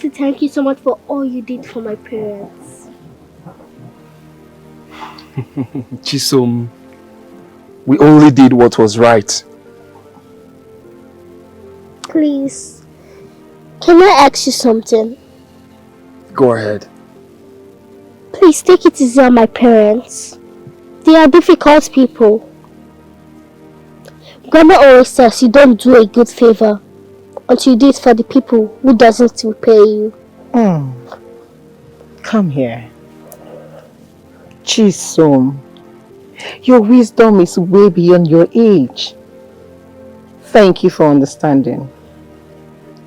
to thank you so much for all you did for my parents. Chisom, we only did what was right. Please, can I ask you something? Go ahead. Please take it easy on my parents. They are difficult people. Grandma always says you don't do a good favor until you do it for the people who doesn't repay you. Come here. Chisom, your wisdom is way beyond your age. Thank you for understanding.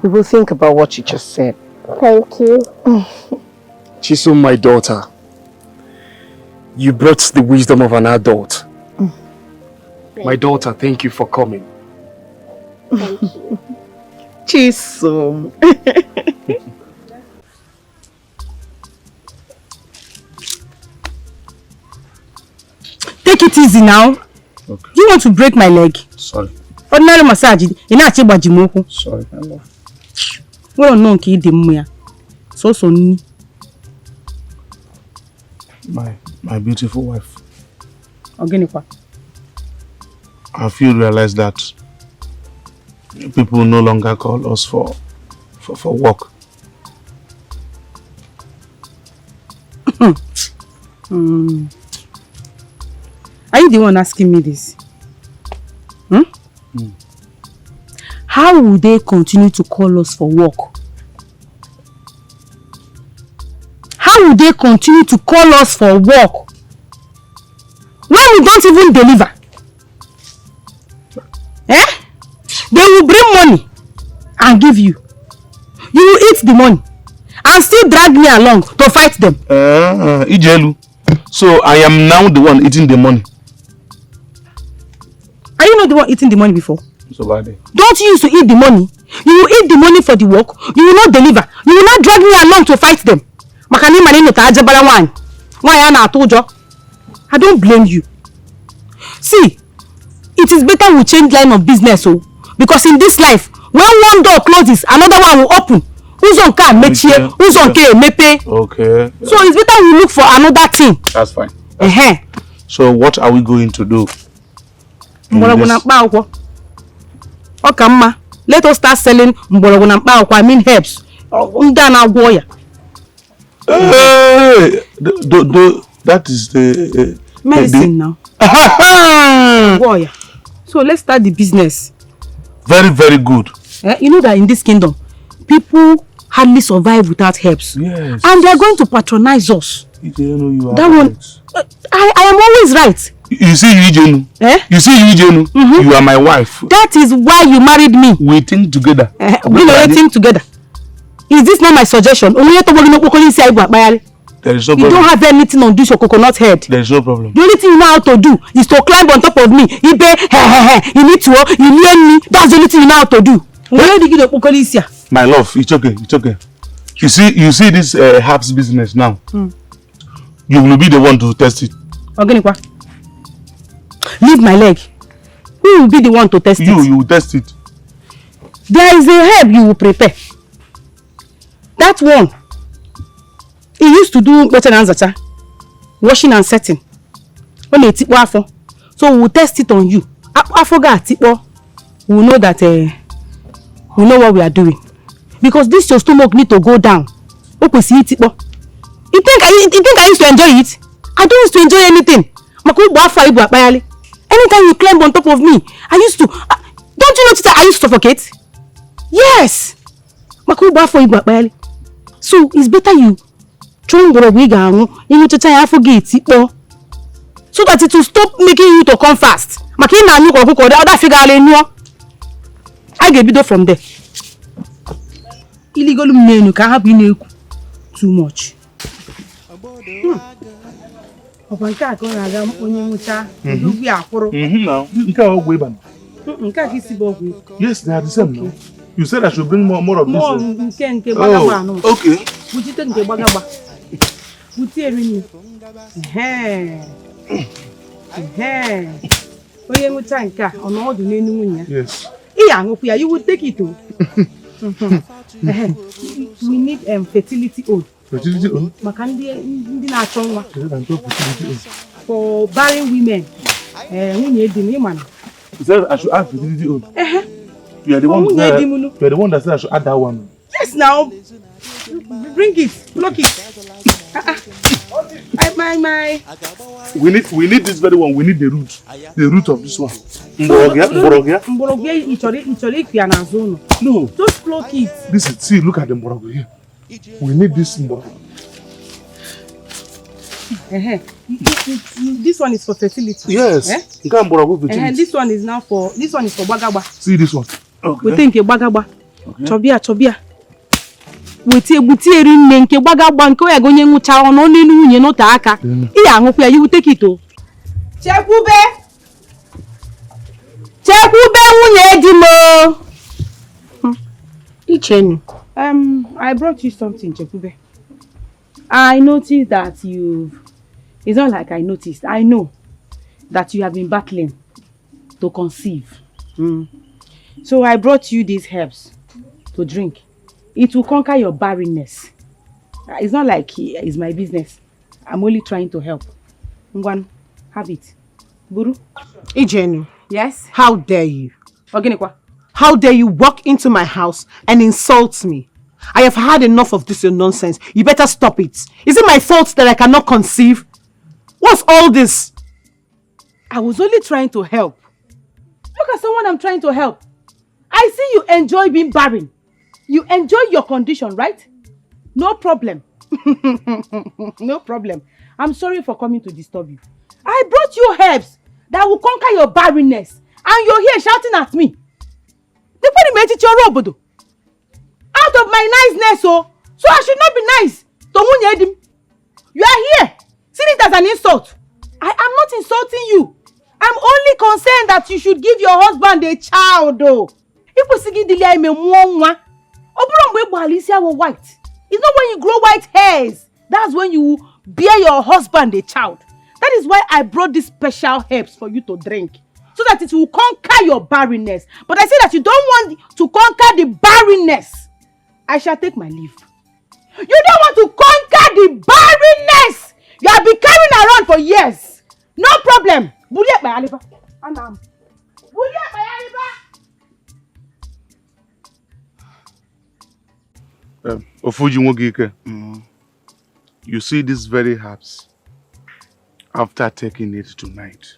We will think about what you just said. Thank you. Chisom, my daughter, you brought the wisdom of an adult. My daughter, thank you for coming. Thank you. Chisom. Take it easy now. Okay. You want to break my leg? Sorry. Ordinary massage. You're not able. Sorry, my love. We don't know okay the so ni. My beautiful wife. Organic. Have you realized that people no longer call us for work? Are you the one asking me this? How will they continue to call us for work? How will they continue to call us for work when we don't even deliver? They will bring money and give you. You will eat the money and still drag me along to fight them. Ijenu. So I am now the one eating the money. Are you not the one eating the money before? So bad. Don't you used to eat the money? You will eat the money for the work. You will not deliver. You will not drag me along to fight them. I don't blame you. See, it is better we change line of business, because in this life, when one door closes, another one will open. Okay. So it's better we look for another thing. That's fine. So what are we going to do? Let us start selling I mean herbs. That is the medicine now. So let's start the business. Very, very good. You know that in this kingdom, people hardly survive without herbs. Yes. And they are going to patronize us. Ijenu, that one, I am always right. You see, Ijenu. You see, Ijenu. You are my wife. That is why you married me. We think together. We think together. Is this not my suggestion? There is no problem. You don't have anything on this your coconut head. There is no problem. The only thing you know how to do is to climb on top of me. You need to, you learn me. That's the only thing you know how to do. My love, it's okay. It's okay. You see this herbs business now. You will be the one to test it. Leave my leg. Who will be the one to test it? You will test it. There is a herb you will prepare. That one. He used to do washing and setting. So we will test it on you. I forgot. We will know that we know what we are doing. Because this your stomach need to go down. You think I used to enjoy it? I don't used to enjoy anything. Anytime you climb on top of me, I used to. Don't you notice that I used to suffocate? Yes. So it's better you so that it will stop making you to come fast. I get it from there. Illegal men can have been too much. Yes, they are the same now. You said I should bring more of this. Okay. Yes. You will take it too. We need fertility oil. Fertility oil? For barren women. We need the name. You said I should add fertility oil. You are the one that said I should add that one. Yes, now. Bring it. Block it. We need this very one. We need the root. The root of this one. No. Just block it. See, look at the mborogo here. We need this mborogo. This one is for fertility. Yes. This one is for bagaba. See this one. Okay. We think bagaba. Chobia. Buti rinne nke gbagagba nke ya gonye nwucha ono n'elu nwunye no ta aka I anwukwu ya you take it o Chekwube nwunye di mo Ijenu I brought you something Chekwube. I noticed that it's not like I noticed. I know that you have been battling to conceive. So I brought you these herbs to drink. It will conquer your barrenness. It's not like it's my business. I'm only trying to help. Ngwan, have it. Buru? Ijenu. Yes? How dare you? Ogenekwa. How dare you walk into my house and insult me? I have had enough of this nonsense. You better stop it. Is it my fault that I cannot conceive? What's all this? I was only trying to help. Look at someone I'm trying to help. I see you enjoy being barren. You enjoy your condition, right? No problem. No problem. I'm sorry for coming to disturb you. I brought you herbs that will conquer your barrenness. And you're here shouting at me. Out of my niceness, so I should not be nice to Munyedim. You are here. See it as an insult. I am not insulting you. I'm only concerned that you should give your husband a child, though. White. It's not when you grow white hairs. That's when you bear your husband a child. That is why I brought these special herbs for you to drink. So that it will conquer your barrenness. But I say that you don't want to conquer the barrenness. I shall take my leave. You don't want to conquer the barrenness. You have been carrying around for years. No problem. Buliet by Aliba. Anam. Buliet by Aliba. Ofuji Mogike. You see these very herbs. After taking it tonight,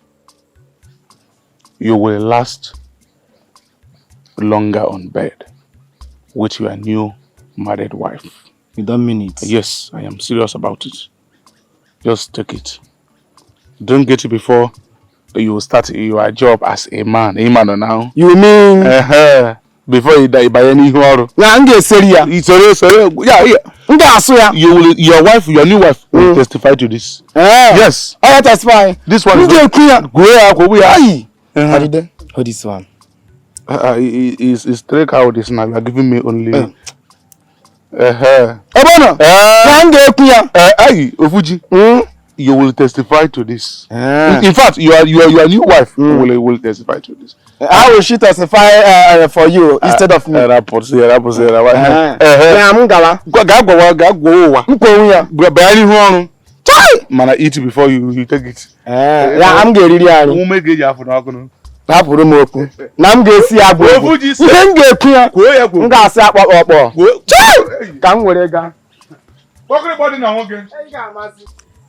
you will last longer on bed with your new married wife. You don't mean it? Yes, I am serious about it. Just take it. Don't get it before you start your job as a man. A man now. You mean? Before you die by any horror. Yeah, your wife, your new wife, will testify to this. Yes. I testify. This one is oh, this one. It's straight out this now. You are giving me only. Ofuji, you will testify to this. In fact, your new wife will testify to this. How will she testify for you instead of me? Man, I eat it before you take it. I'm getting it. Who make it for now? Nam go see abu. Dem go kuya. Nga say akpokpo. Kan were ga.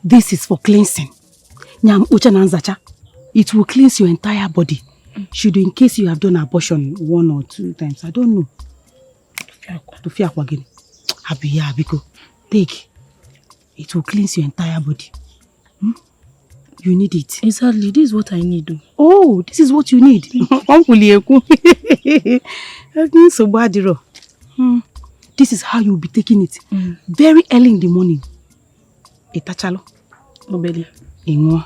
This is for cleansing. Nyam ucha na nzacha. It will cleanse your entire body. Should in case you have done abortion 1 or 2 times. I don't know. To fear again. Abiya biko. Take. It will cleanse your entire body. You need it. Exactly. This is what I need. Oh, this is what you need. This is how you will be taking it. Very early in the morning. Itachalo. Obeli. Ingo.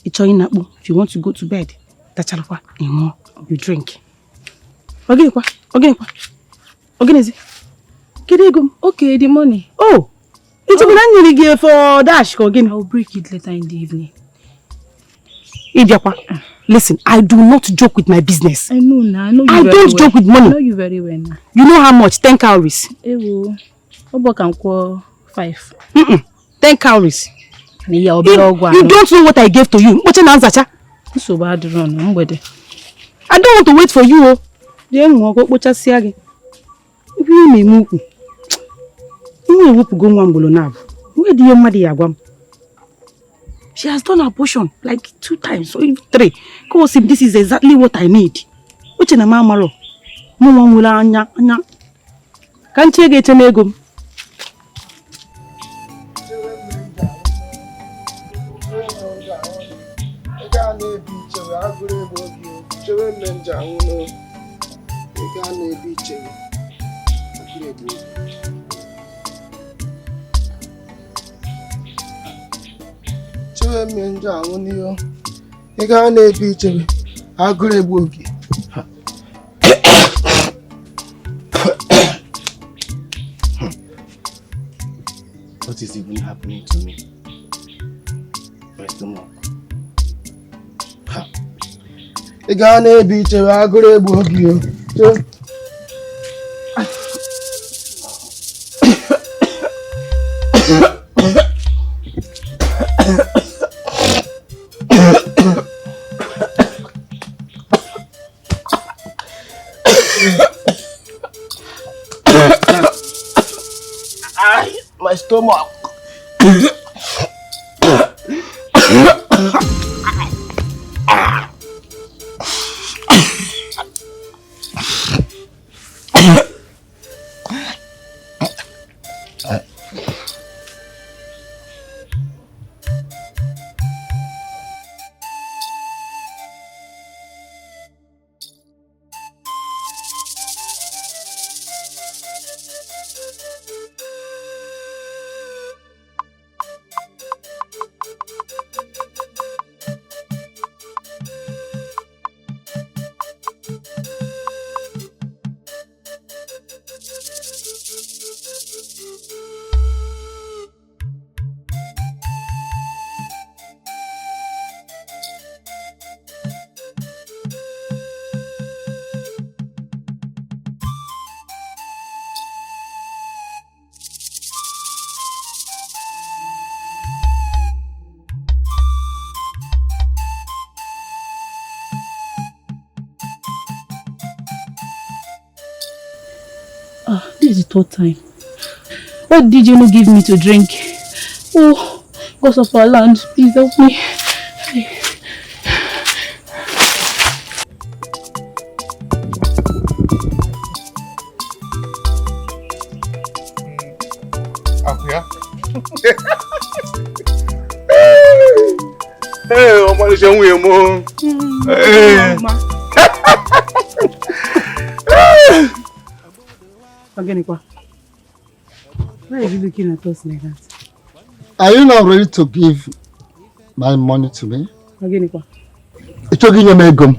If you want to go to bed, Tachalo. Ingo. You drink. Okay, the money. Oh. It's a for dash again. I'll break it later in the evening. Idiapa. Listen, I do not joke with my business. I know now. I know you I very don't well. joke with money. I know you very well now. You know how much? 10 calories. Ewo. Obo can call 5. 10 calories. You don't know what I gave to you. I don't want to wait for you. Where do your mother? She has done abortion like 2 times or even 3. Because this is exactly what I need. Which in a mamma. Can't you get an ego? What is even happening to me? My stomach. My stomach. This is the 3rd time. What did you give me to drink? Oh, because of our land, please help me. Hey, I'm going Organic. Why are you looking at us like that? Are you not ready to give my money to me? Organic. It's talking your megum.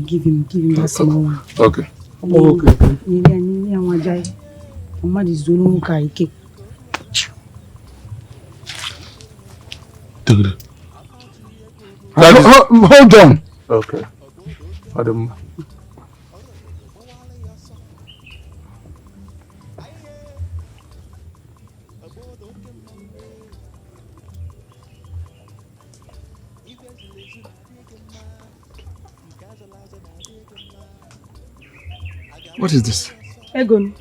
Give him that small one. Okay. Okay. Hold on. Okay. Adam. What is this? Egon.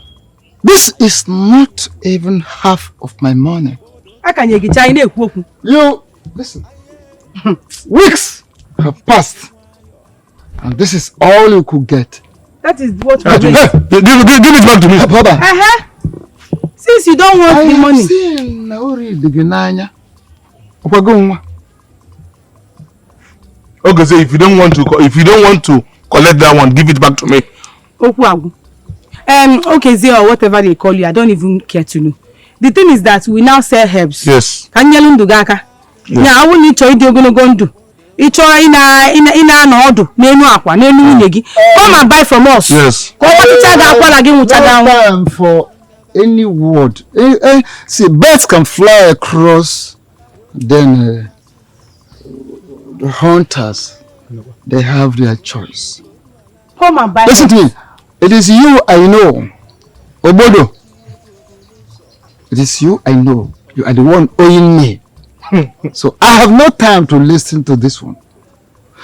This is not even half of my money. You listen. Weeks have passed, and this is all you could get. That is what Give it back to me. Papa. Since you don't want the money. Okay, so if you don't want to collect that one, give it back to me. Okay, Zia, or whatever they call you, I don't even care to know. The thing is that we now sell herbs. Yes. Now I will need to eat the ogonogondo. Come and buy from us. Yes. No time for any word. See, birds can fly across, then The hunters, they have their choice. Come and buy. Listen to me. It is you I know. Obodo. It is you I know. You are the one owing me. So I have no time to listen to this one.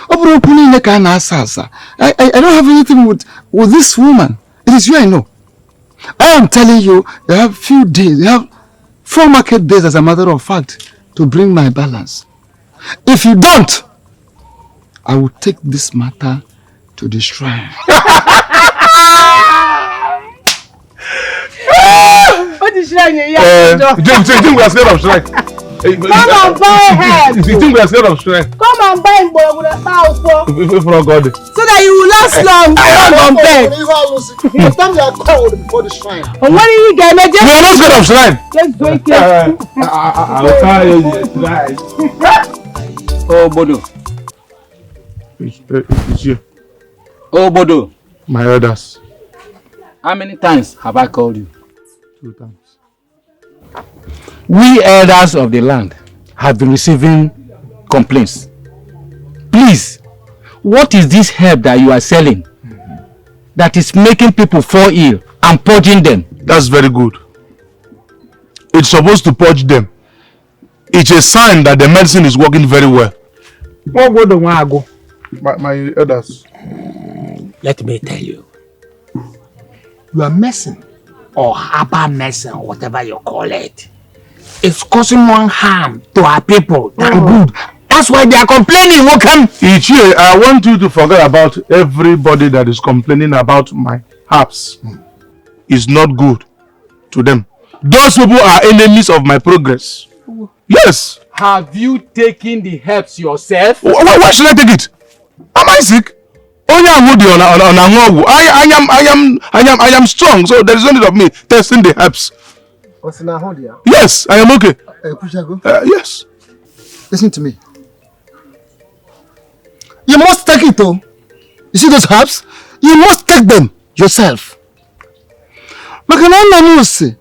I don't have anything with this woman. It is you I know. I am telling you, you have few days, you have 4 market days as a matter of fact to bring my balance. If you don't, I will take this matter to the shrine. What is shrine? You think we are scared of shrine? Come and buy head. You think we are scared of shrine? Come and buy him with a house If not God. so that you will last long. Come and beg. It's time they are called before the shrine. And when you get me, We are not scared of shrine. let's go it. I will tell you shrine. Oh, Bodo. It's you. Oh, Bodo. My elders. How many times have I called you? 2 times. We elders of the land have been receiving complaints. Please, what is this herb that you are selling that is making people fall ill and purging them? That's very good. It's supposed to purge them. It's a sign that the medicine is working very well. What would the one go? My elders. Let me tell you. You are messing or herbal medicine or whatever you call it. It's causing more harm to our people than good. That's why they are complaining. What can Each year, I want you to forget about everybody that is complaining about my herbs. It's not good to them. Those people are enemies of my progress. Yes. Have you taken the herbs yourself? Why should I take it? Am I sick? I am strong, so there is no need of me testing the herbs. Yes, I am okay. Yes. Listen to me. You must take it, though. You see those herbs? You must take them yourself. Makana na say,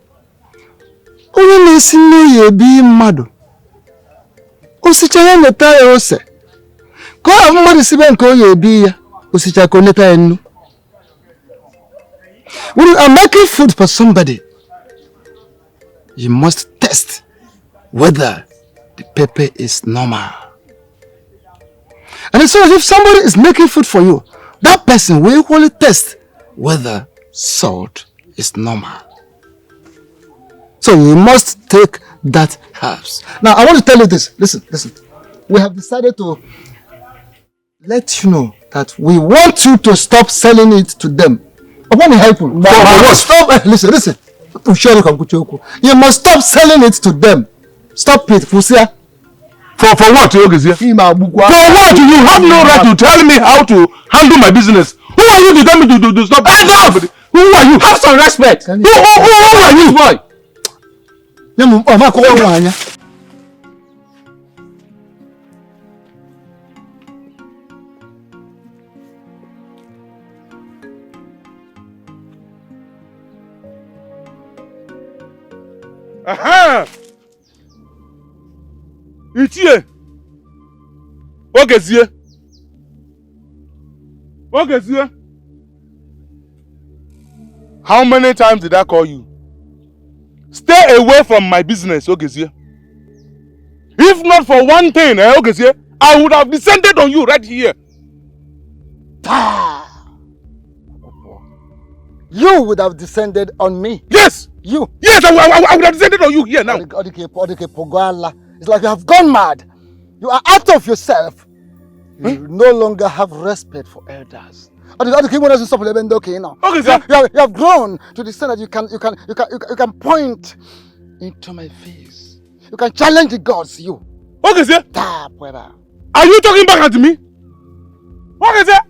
onye na-esi nne ya ebi mmadụ. Osichara neta ya ose. Ka ọ mmadụ sibe nke onye ebi ya, osichara ka neta ya nnu. When you are making food for somebody, you must test whether the pepper is normal. And so if somebody is making food for you, that person will equally test whether salt is normal. So you must take that herbs. Now I want to tell you this. Listen. We have decided to let you know that we want you to stop selling it to them. Stop. Listen. You must stop selling it to them. Stop it, Fusia. For what, Ogizia? For what? You have no right to tell me how to handle my business. Who are you to tell me to stop? Somebody? Who are you? Have some respect. Who are you, boy? Aha! It's here. Ogizia. How many times did I call you? Stay away from my business, Ogizia. If not for one thing, Ogizia, I would have descended on you right here. You would have descended on me. Yes! You? Yes, I would have descended on you here now. It's like you have gone mad. You are out of yourself. You no longer have respect for elders. You have grown to the extent that you can point into my face. You can challenge the gods, you. What is it? Are you talking back at me? What is it?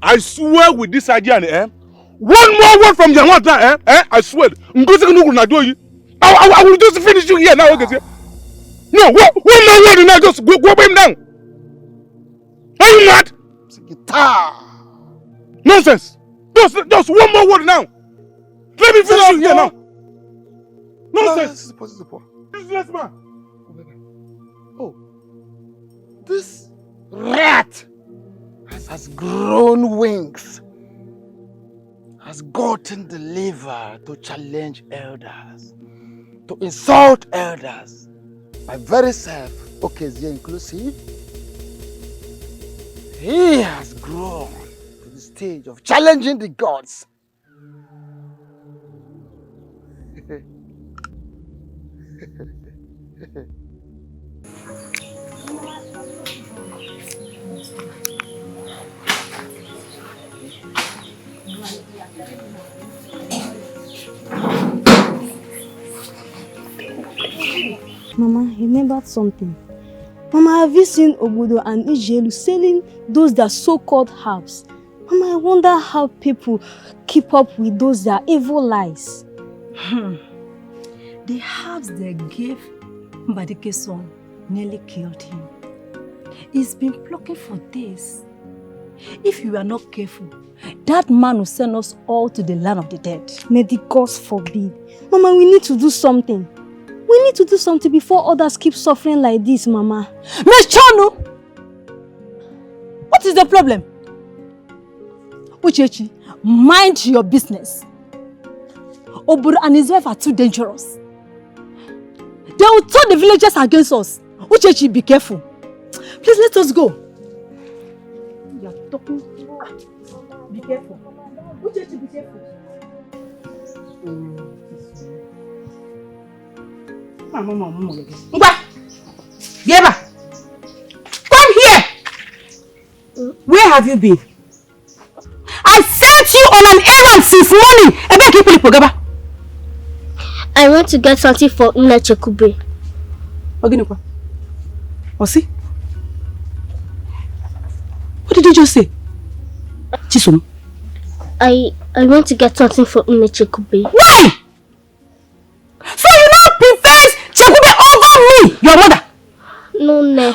I swear with this idea, one more word from your mouth, I swear. I will just finish you here now. Okay? No, one more word and I just go him down. Are you mad? Nonsense. Just one more word now. Let me finish you here now. Nonsense. Useless man. This rat has grown wings, has gotten the liver to challenge elders, to insult elders. My very self, Okezie inclusive, he has grown to the stage of challenging the gods. Mama, I remembered something. Mama, have you seen Obodo and Ijenu selling those that so-called herbs? Mama, I wonder how people keep up with those that evil lies. The herbs they gave Mbadike's son nearly killed him. He's been plucking for days. If you are not careful, that man will send us all to the land of the dead. May the gods forbid. Mama, we need to do something. We need to do something before others keep suffering like this, Mama. Miss Chonu! What is the problem? Uchechi, mind your business. Oburu and his wife are too dangerous. They will turn the villagers against us. Uchechi, be careful. Please let us go. You are talking. Be careful. Uchechi, be careful. Ngwa! Bieba! Come here! Where have you been? I sent you on an errand since morning. I want to get something for Nnechekube. Oginekwa. Osi? What did you just say? Chisom? I want to get something for Nnechekube. Why? So you now prefer Chekube over me, your mother? No, Ne.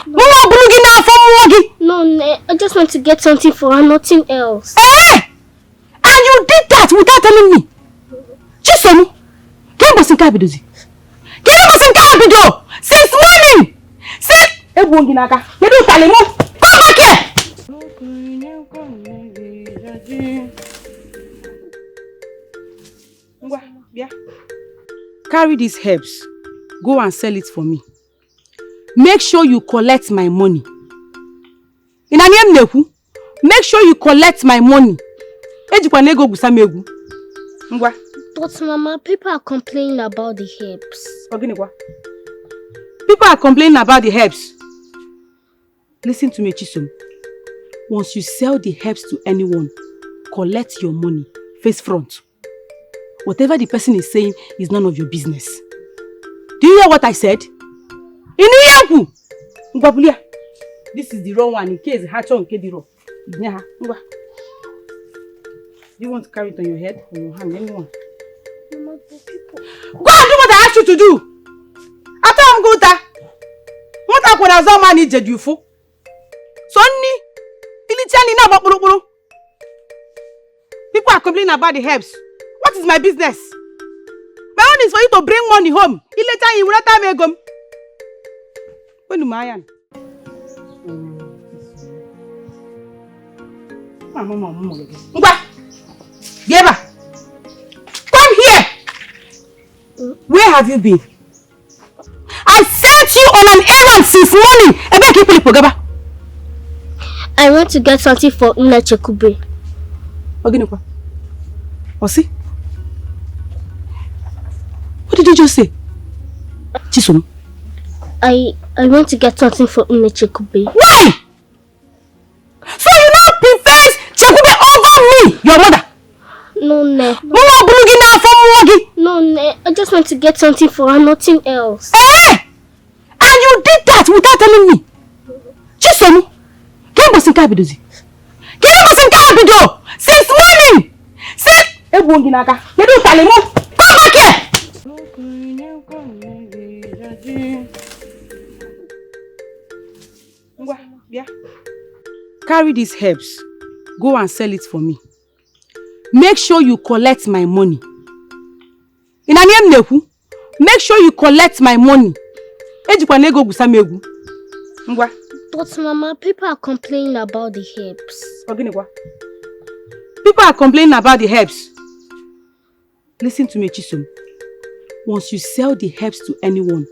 No, Ne. I just want to get something for her, nothing else. Eh? And you did that without telling me? Chisom? Since morning! Since... Come back here! Carry these herbs. Go and sell it for me. Make sure you collect my money. Make sure you collect my money. But Mama, people are complaining about the herbs. People are complaining about the herbs. Listen to me, Chisom. Once you sell the herbs to anyone, collect your money face front. Whatever the person is saying is none of your business. Do you hear what I said? This is the wrong one in case Hachon Kediro. Do you want to carry it on your head or your hand? Anyone? Mama, people... Go and do what I asked you to do. After I'm good, what happened when I was man needed you for? Sonny, people are complaining about the herbs. What is my business? My own is for you to bring money home. You will not have me. When do I? Come here! Where have you been? I sent you on an errand since morning. I want to get something for Nnechekube. Oginekwa. Osi? What did you just say? Chisom? I want to get something for Nnechekube. Why? So you now prefer Chekube over me, your mother? No, Ne. No, Ne. I just want to get something for her, nothing else. Eh? And you did that without telling me? Chisom? Since morning! Come back here! Carry these herbs. Go and sell it for me. Make sure you collect my money. Make sure you collect my money. But Mama, people are complaining about the herbs. People are complaining about the herbs. Listen to me, Chisom. Once you sell the herbs to anyone,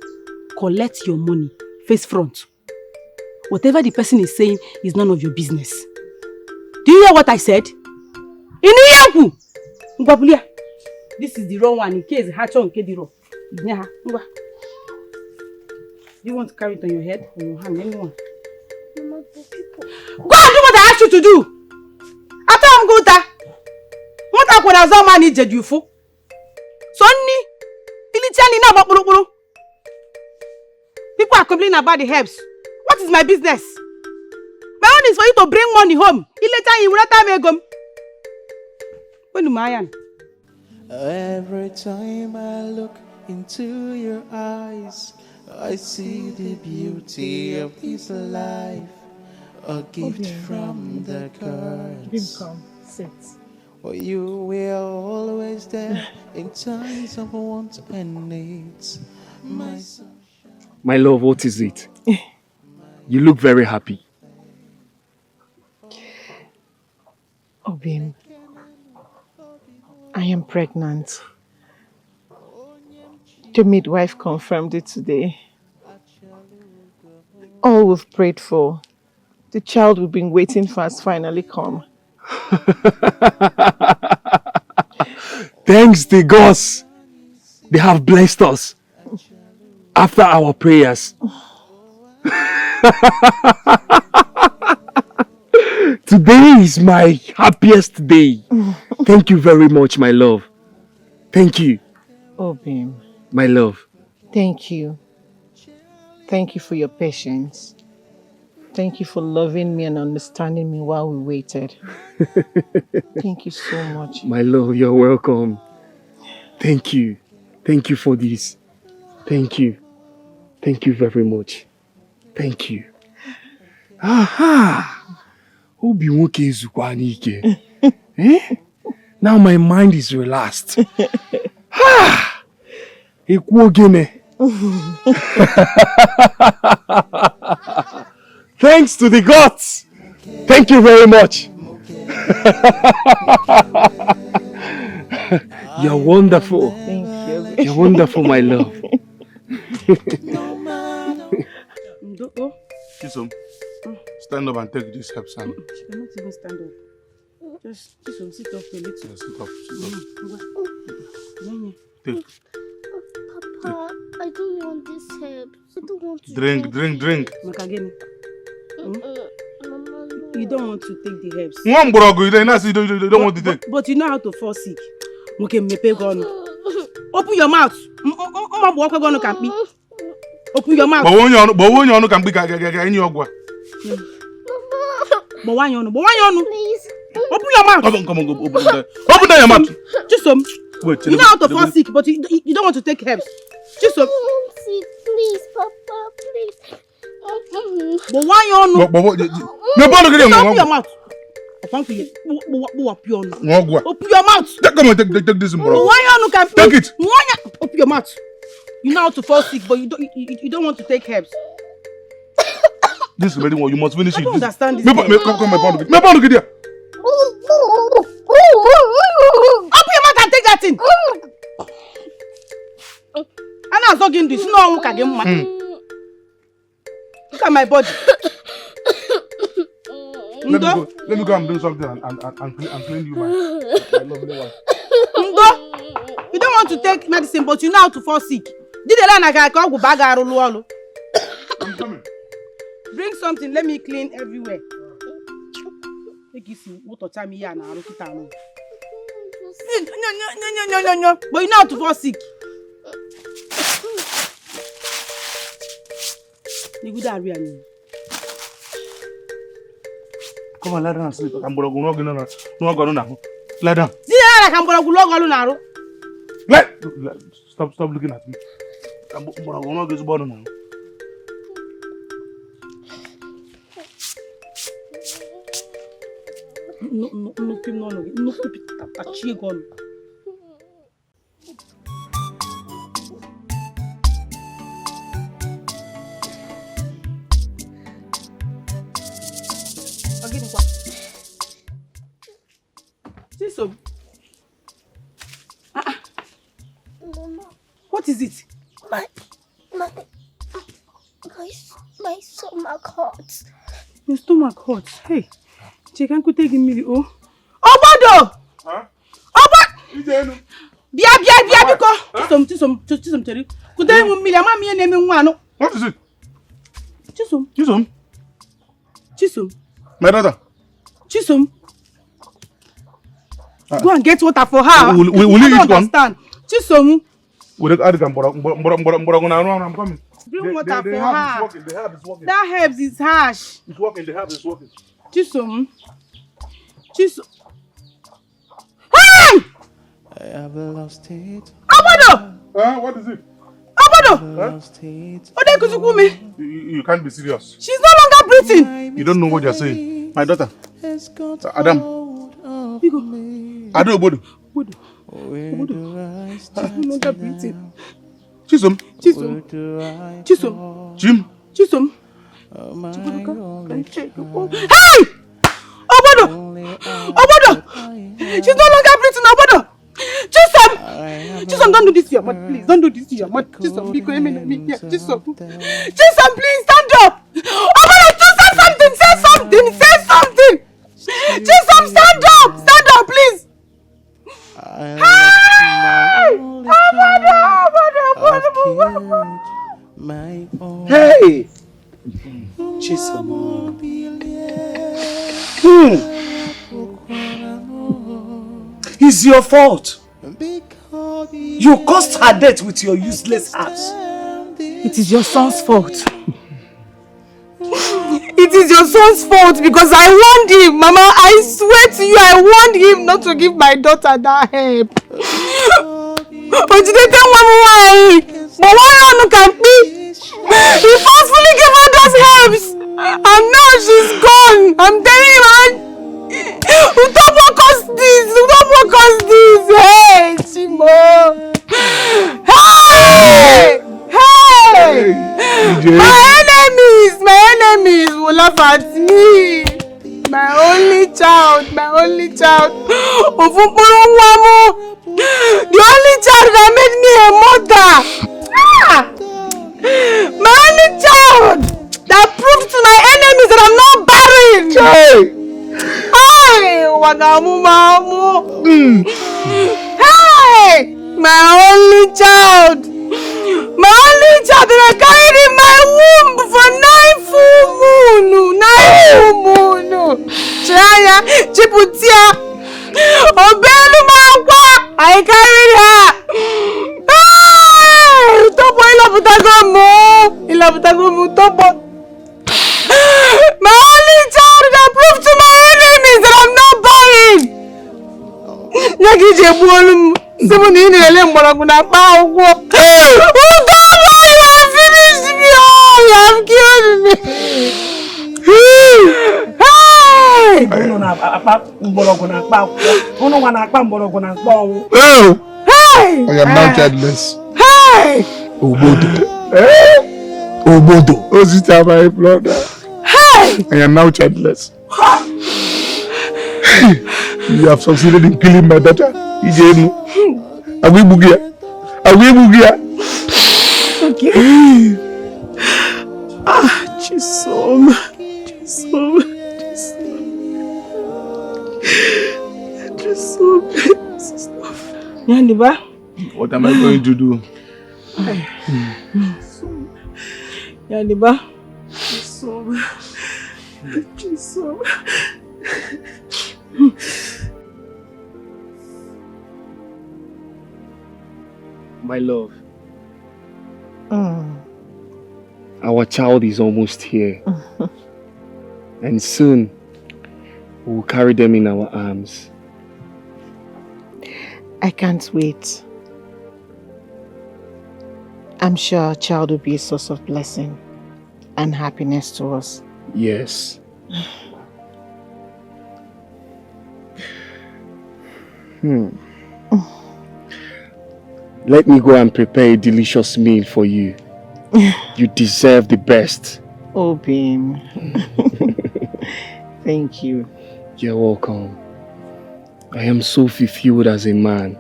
collect your money face front. Whatever the person is saying is none of your business. Do you hear what I said? This is the wrong one in case Hachon Kediro. Do you want to carry it on your head, on your hand, anyone? Mama, the people. Go and do what I asked you to do. After I'm good, what I could have done, man, needed you for. Sonny, people are complaining about the herbs. What is my business? My own is for you to bring money home. Every time I look into your eyes, I see the beauty of this life, a gift from the gods. For you were always there in times of want and needs. My love, what is it? You look very happy. Obim, I am pregnant. The midwife confirmed it today. All we've prayed for, the child we've been waiting for has finally come. Thanks to gods. They have blessed us after our prayers. Today is my happiest day. Thank you very much, my love. Thank you. Obim, my love. Thank you. Thank you for your patience. Thank you for loving me and understanding me while we waited. Thank you so much. My love, you're welcome. Thank you. Thank you for this. Thank you. Thank you very much. Thank you. Aha! Obi nwoke ezukwa n'ike. Now my mind is relaxed. Ekwu ogene. Thanks to the gods. Thank you very much. You're wonderful. Thank you. You're wonderful, my love. Chisom, stand up and take this help, son. She cannot even stand up. Just sit up a little. Yeah, sit up. Take. Papa, I don't want this help. I don't want to Drink. Makageni. You don't want to take the herbs. You don't want to take. But you know how to fall sick. Open your mouth. Open your mouth. But when you can be in your gua. Please. Open your mouth. Come on, go open that. Open your mouth. Just wait. You know how to fall sick, but you don't want to take herbs. Just Please, Papa, please. But why you no? But what? Open your mouth. Open your mouth. Come on, take this, bro. Why you can take it? Open your mouth. You know how to fall sick, but you don't want to take herbs. This is very one. You must finish it. I don't understand this. Come, my pound. My pound, get here. Open your mouth and take that thing. I'm not talking this. No, look at my body. Let me go and do something and clean you, my lovely wife. You don't want to take medicine, but you know how to fall sick. I'm coming. Bring something. Let me clean everywhere. Take you see what time here now. No. But you know how to fall sick. Come on, lie down and sleep. I'm going to go now. Lie down. Stop looking at me. I'm going to go now. No. Chisom. What is it? My stomach hurts. Your stomach hurts. Hey, Chicken could take me. Oh, Obodo! Huh? Obodo! Bia, because. Chisom, Terry. Could they move me? Mamma, and name one. What is it? Chisom. My daughter. Chisom. Go and get water for her. Will you eat one? Chisom. I'm coming. Bring water for her. The herb is working. That herbs is harsh. It's working. The herb is working. Chisom. I have lost it. Obodo! What is it? Obodo! You can't be serious. She's no longer breathing. You don't know what you're saying. My daughter. Adam. Obodo. She's no longer breathing. Chisom. Jim. Hey! Obodo! She's no longer breathing, Obodo! Chisom, don't do this to your mother, please. Don't do this to your mother. Chisom, be going to me. Chisom, please stand up. Obodo, Chisom, say something. Chisom, stand up, please. Hey! Obodo. Hey! Chisom. It's your fault. You caused her death with your useless herbs. It is your son's fault. It is your son's fault because I warned him. Mama, I swear to you, I warned him not to give my daughter that help. But you didn't tell Mama why. But why you can be? He forcefully gave her those herbs. And now she's gone. I'm telling you, man. Don't work us this. Hey, Chimo. Hey! My enemies will laugh at me. My only child. The only child that made me a mother. My only child that proved to my enemies that I'm not barren. Hey, hey, my only child that I carried in my womb for 9 full moon. Chaya, Chiputia, Obelu Mawa, I carried her. Hey, Topo Ilabutagomo, Topo. My only child that proved to my enemies that I'm not barren. Nagije Bolum, someone in the Lemboraguna Power. You have finished me. You have killed me. I am now childless. Hey! Obodo. My brother. Hey! I am now childless. You have succeeded in killing my daughter. Ijenu. Awibugia. Okay. Chisom. Yandiba. What am I going to do? Yandiba. Chisom. My love. Our child is almost here. And soon, we will carry them in our arms. I can't wait. I'm sure our child will be a source of blessing and happiness to us. Yes. Let me go and prepare a delicious meal for you. You deserve the best. Oh, Beam. Thank you. You're welcome. I am so fulfilled as a man.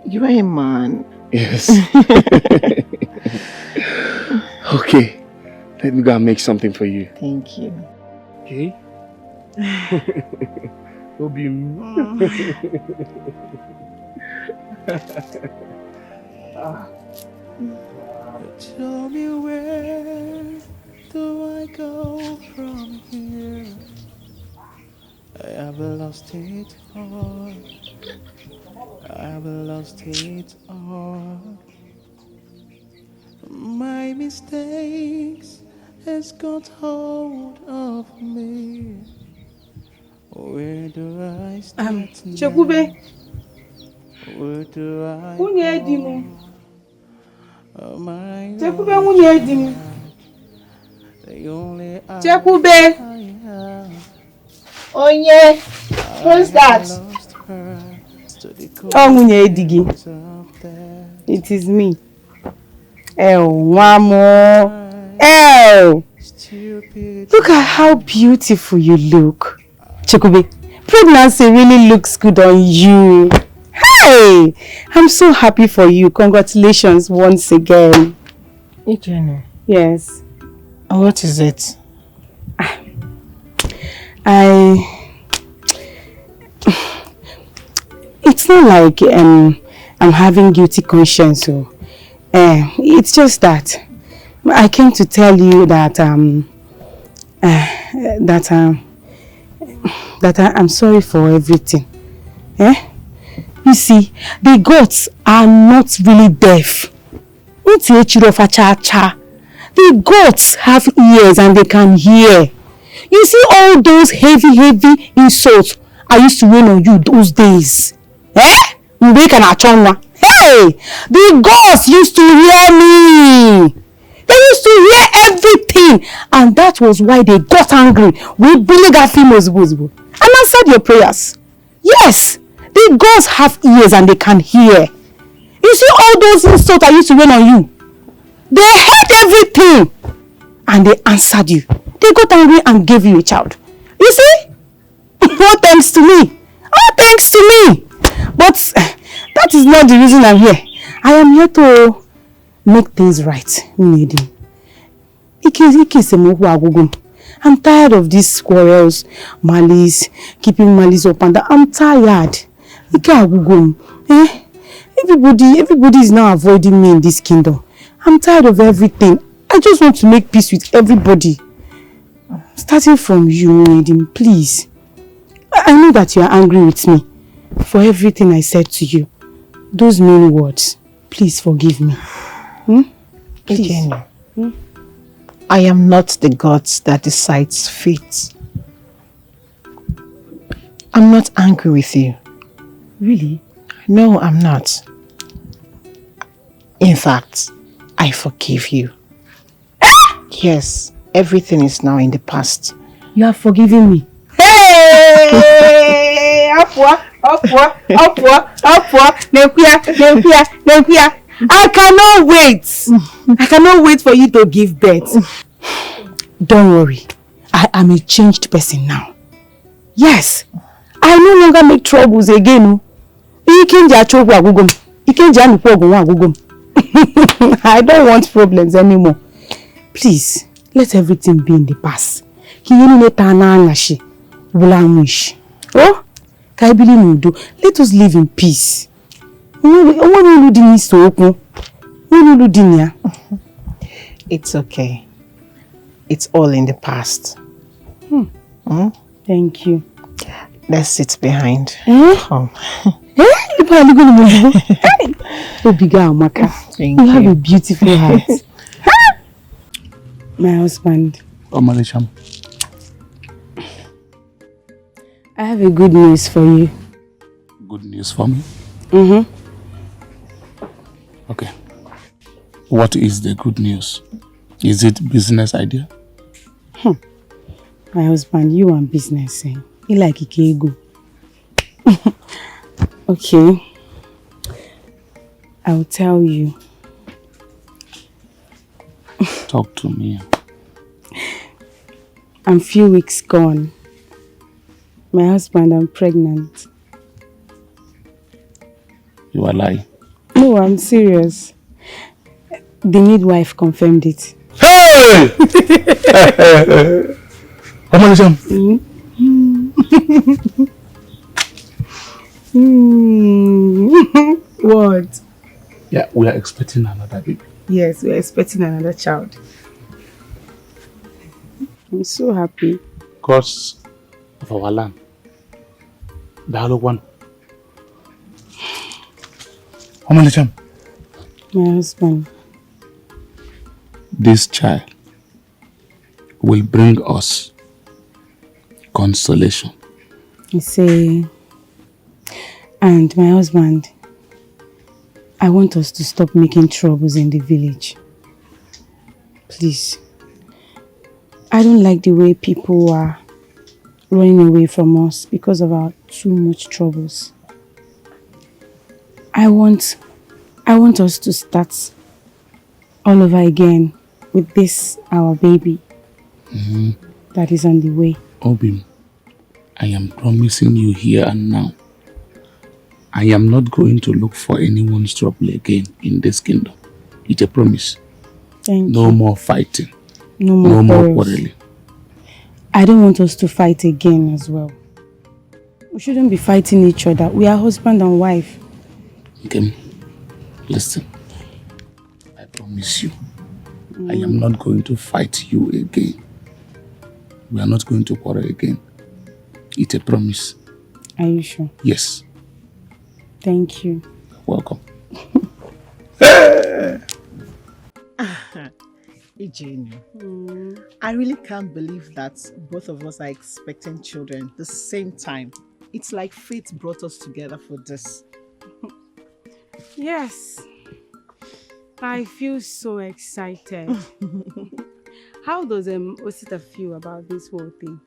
You are a man. Yes. Okay. Let me go and make something for you. Thank you. Okay? Obi. Tell me where do I go from here? I have lost it all. I have lost it all. My mistakes has got hold of me. Where do I start now? Chekube. Where do I Nwunye di m. Chekube go? nwunye di m. The only Chekube. Onye. Who's that? Oh, nwunye di gị. It is me. Wamo. Look at how beautiful you look. Chekube, pregnancy really looks good on you. Hey! I'm so happy for you. Congratulations once again. Ijenu. Yes. And what is it? It's not like I'm having guilty conscience. So, it's just that I came to tell you that I'm sorry for everything. You see, the gods are not really deaf. The gods have ears and they can hear. You see all those heavy insults I used to rain on you those days. Hey! The gods used to hear me. They used to hear everything. And that was why they got angry with and answered your prayers. Yes, the gods have ears and they can hear. You see all those insults I used to rain on you. They heard everything. And they answered you. They got angry and gave you a child. You see? All thanks to me. All thanks to me. But that is not the reason I'm here. I am here to make things right. I'm tired of these quarrels, malice, keeping malice up and down. I'm tired. Everybody is now avoiding me in this kingdom. I'm tired of everything. I just want to make peace with everybody. Starting from you, Nadim, please. I know that you are angry with me for everything I said to you. Those mean words. Please forgive me. Please. I am not the gods that decides fate. I'm not angry with you. Really? No, I'm not. In fact, I forgive you. Yes, everything is now in the past. You have forgiven me. Hey! I cannot wait. I cannot wait for you to give birth. Don't worry. I am a changed person now. Yes. I no longer make troubles again. I don't want problems anymore. Please, let everything be in the past. Oh, let us live in peace. It's okay. It's all in the past. Thank you. Let's sit behind. Come. Thank you have a beautiful heart. My husband. Oh, Malisham. I have a good news for you. Good news for me? Mm-hmm. Okay. What is the good news? Is it business idea? My husband, you want business, eh? You like Ikego. Okay. I'll tell you. Talk to me. I'm few weeks gone. My husband, I'm pregnant. You are lying. No, I'm serious. The midwife confirmed it. Hey! Come on, Sam. What? Yeah, we are expecting another baby. Yes, we're expecting another child. I'm so happy. Because of our land. The hollow one. How many Sam? My husband. This child will bring us consolation. You say, and my husband, I want us to stop making troubles in the village. Please. I don't like the way people are running away from us because of our too much troubles. I want us to start all over again with this, our baby, that is on the way. Obim, I am promising you here and now, I am not going to look for anyone's trouble again in this kingdom. It's a promise. Thank No you. more fighting. No more No more quarrels. quarreling. I don't want us to fight again as well. We shouldn't be fighting each other. We are husband and wife. Okay, listen. I promise you, I am not going to fight you again. We are not going to quarrel again. It's a promise. Are you sure? Yes. Thank you. Welcome. Ijenu, I really can't believe that both of us are expecting children the same time. It's like fate brought us together for this. Yes. I feel so excited. How does Osita feel about this whole thing?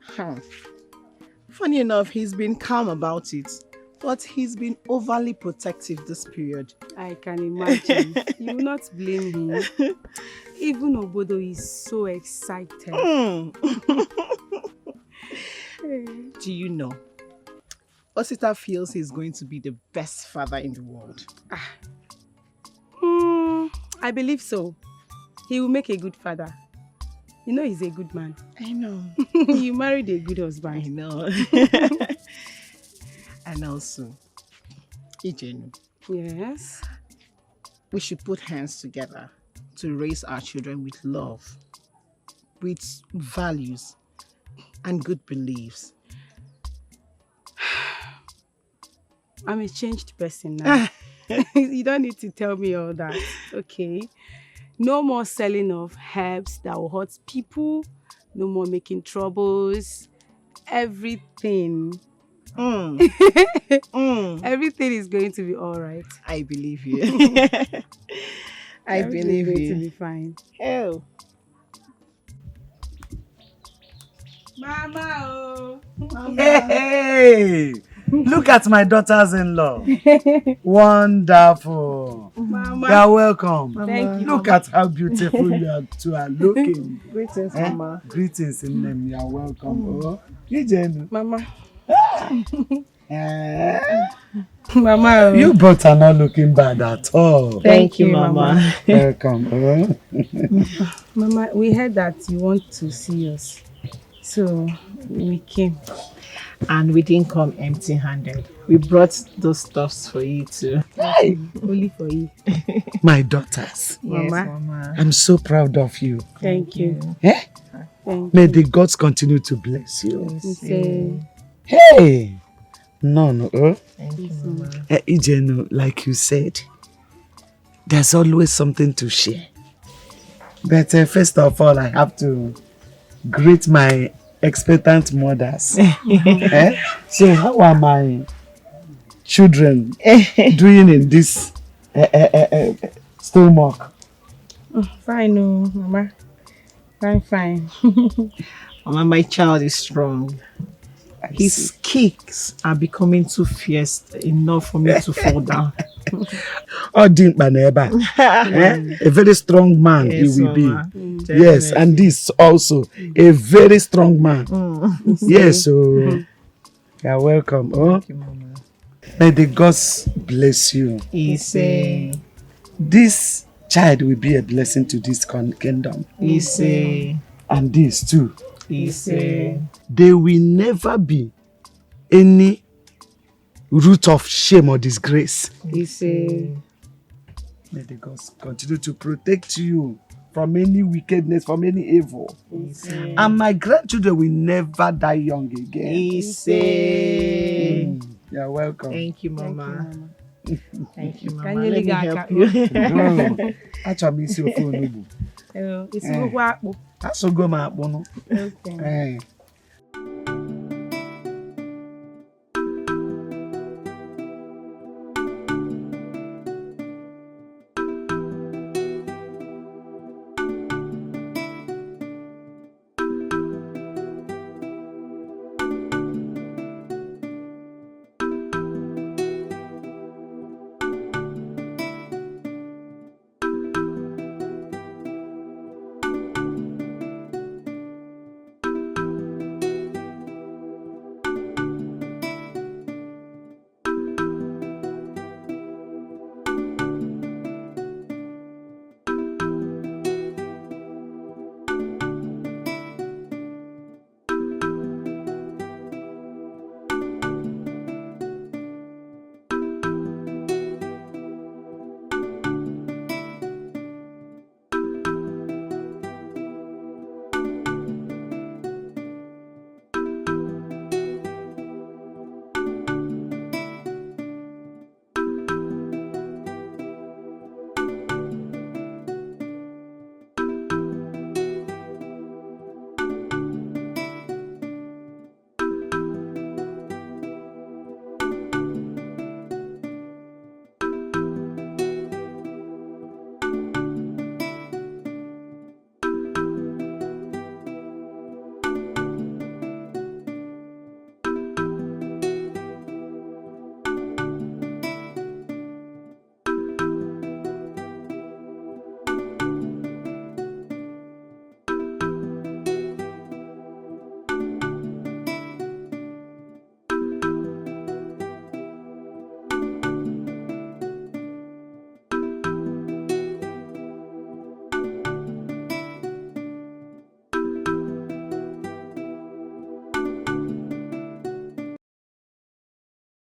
Funny enough, he's been calm about it, but he's been overly protective this period. I can imagine. You will not blame him. Even Obodo is so excited. Do you know? Osita feels he's going to be the best father in the world. I believe so. He will make a good father. You know he's a good man. I know. You married a good husband. I know. And also, Ijenu. Yes? We should put hands together to raise our children with love, with values, and good beliefs. I'm a changed person now. You don't need to tell me all that, okay? No more selling of herbs that will hurt people. No more making troubles. Everything. Everything is going to be all right. I believe you. I Everything believe is you. going to be fine. Oh. Mama, oh. Hey! Look at my daughters-in-law. Wonderful. Mama. You are welcome. Thank you, Look Mama. at how beautiful you are two are looking. Greetings, Mama. Greetings in them. You are welcome. Oh, Ijenu. Mama. Mama. Oh. You both are not looking bad at all. Thank you, Mama. Welcome. Mama, we heard that you want to see us. So we came. And we didn't come empty-handed. We brought those stuffs for you too. Only for you. My daughters. Yes, Mama. Mama. I'm so proud of you. Thank you. Eh? Thank May you. the gods continue to bless you. Say, Hey! No. Thank you, Mama. Ijenu, like you said, there's always something to share. But first of all, I have to greet my expectant mothers. So how are my children doing in this stomach? fine, oh, Mama. Fine. Mama, my child is strong. His kicks are becoming too fierce enough for me to fall down. A very strong man Yes, he will Mama. be. Yes, and this also a very strong man. Yes, so You're welcome. Oh, thank you, Mama. May the gods bless you. Ise. This child will be a blessing to this kingdom. Ise. And this too. Ise. There will never be any root of shame or disgrace. Ise. May the gods continue to protect you from any wickedness, from any evil. Ise. And my grandchildren will never die young again. Ise. You're welcome. Thank you, Mama. Thank you, Mama. Can you Let me help help you. Achọrọ m isi ofe onugbu. It's okay. Asụgo m akpụ nụ. Okay.